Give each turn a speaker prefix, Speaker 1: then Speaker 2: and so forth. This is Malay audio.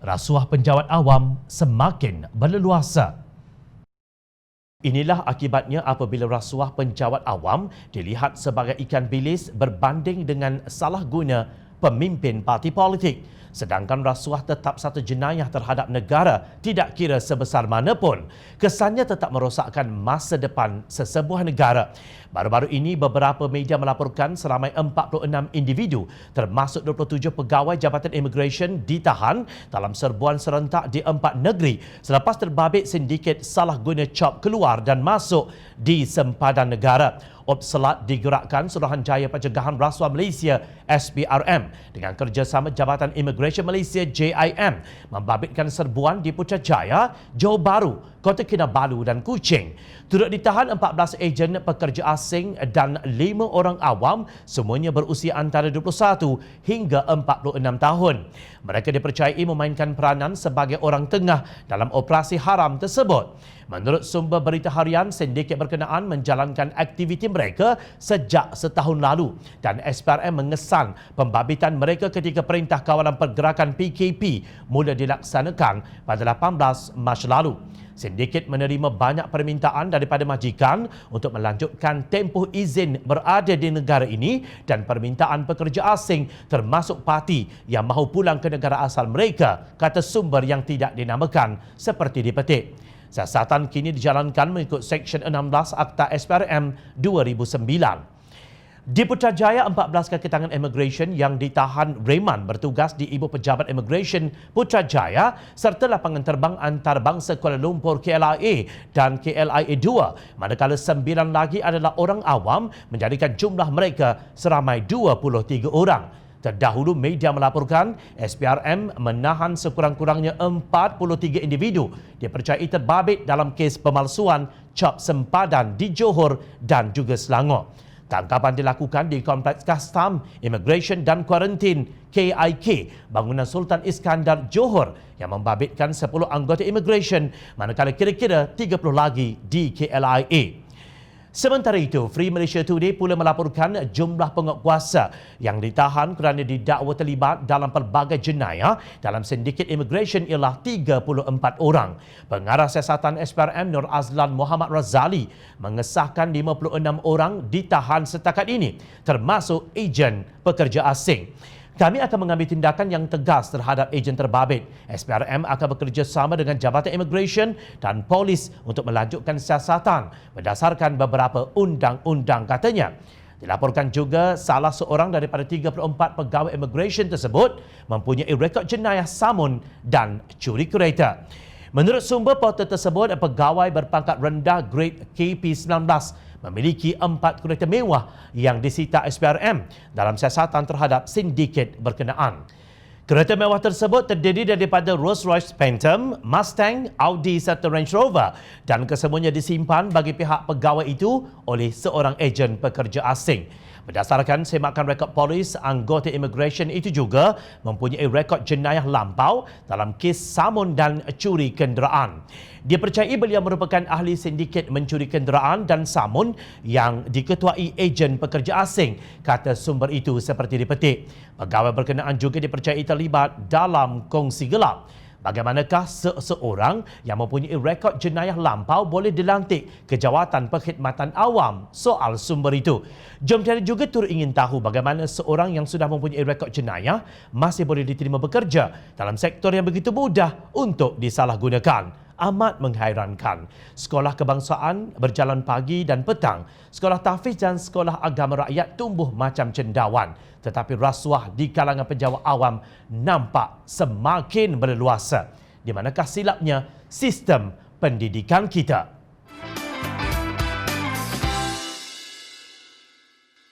Speaker 1: rasuah penjawat awam semakin berleluasa. Inilah akibatnya apabila rasuah penjawat awam dilihat sebagai ikan bilis berbanding dengan salah guna pemimpin parti politik. Sedangkan rasuah tetap satu jenayah terhadap negara tidak kira sebesar mana pun. Kesannya tetap merosakkan masa depan sesebuah negara. Baru-baru ini beberapa media melaporkan seramai 46 individu termasuk 27 pegawai Jabatan Immigration ditahan dalam serbuan serentak di 4 negeri selepas terbabit sindiket salah guna cop keluar dan masuk di sempadan negara. Opselat digerakkan Suruhanjaya Pencegahan Rasuah Malaysia SPRM dengan kerjasama Jabatan Immigration Malaysia JIM membabitkan serbuan di Putrajaya, Johor Bahru, Kota Kinabalu dan Kuching. Turut ditahan 14 ejen pekerja asing dan 5 orang awam, semuanya berusia antara 21 hingga 46 tahun. Mereka dipercayai memainkan peranan sebagai orang tengah dalam operasi haram tersebut. Menurut sumber berita harian, sindiket berkenaan menjalankan aktiviti mereka sejak setahun lalu dan SPRM mengesan pembabitan mereka ketika Perintah Kawalan Pergerakan PKP mula dilaksanakan pada 18 Mac lalu. Sindiket menerima banyak permintaan daripada majikan untuk melanjutkan tempoh izin berada di negara ini dan permintaan pekerja asing termasuk parti yang mahu pulang ke negara asal mereka, kata sumber yang tidak dinamakan seperti dipetik. Siasatan kini dijalankan mengikut Seksyen 16 Akta SPRM 2009. Di Putrajaya, 14 kaki tangan immigration yang ditahan reman bertugas di Ibu Pejabat Immigration Putrajaya serta lapangan terbang antarabangsa Kuala Lumpur KLIA dan KLIA 2, manakala 9 lagi adalah orang awam menjadikan jumlah mereka seramai 23 orang. Terdahulu media melaporkan SPRM menahan sekurang-kurangnya 43 individu dipercayai terbabit dalam kes pemalsuan cop sempadan di Johor dan juga Selangor. Tangkapan dilakukan di Kompleks Kastam, Immigration dan Kuarantin KIK Bangunan Sultan Iskandar Johor yang membabitkan 10 anggota immigration, manakala kira-kira 30 lagi di KLIA. Sementara itu, Free Malaysia Today pula melaporkan jumlah penguatkuasa yang ditahan kerana didakwa terlibat dalam pelbagai jenayah dalam sindiket immigration ialah 34 orang. Pengarah siasatan SPRM Nur Azlan Muhammad Razali mengesahkan 56 orang ditahan setakat ini, termasuk ejen pekerja asing. Kami akan mengambil tindakan yang tegas terhadap ejen terbabit. SPRM akan bekerjasama dengan Jabatan Immigration dan Polis untuk melanjutkan siasatan berdasarkan beberapa undang-undang, katanya. Dilaporkan juga salah seorang daripada 34 pegawai immigration tersebut mempunyai rekod jenayah samun dan curi kereta. Menurut sumber portal tersebut, pegawai berpangkat rendah grade KP19 memiliki 4 kereta mewah yang disita SPRM dalam siasatan terhadap sindiket berkenaan. Kereta mewah tersebut terdiri daripada Rolls-Royce Phantom, Mustang, Audi serta Range Rover dan kesemuanya disimpan bagi pihak pegawai itu oleh seorang ejen pekerja asing. Berdasarkan semakan rekod polis, anggota immigration itu juga mempunyai rekod jenayah lampau dalam kes samun dan curi kenderaan. Dipercayai beliau merupakan ahli sindiket mencuri kenderaan dan samun yang diketuai ejen pekerja asing, kata sumber itu seperti dipetik. Pegawai berkenaan juga dipercayai terlibat dalam kongsi gelap. Bagaimanakah seseorang yang mempunyai rekod jenayah lampau boleh dilantik ke Jawatan Perkhidmatan Awam? Soal sumber itu. Jom cari juga turut ingin tahu bagaimana seorang yang sudah mempunyai rekod jenayah masih boleh diterima bekerja dalam sektor yang begitu mudah untuk disalahgunakan. Amat menghairankan. Sekolah kebangsaan berjalan pagi dan petang. Sekolah tahfiz dan sekolah agama rakyat tumbuh macam cendawan. Tetapi rasuah di kalangan penjawat awam nampak semakin berleluasa. Di manakah silapnya sistem pendidikan kita?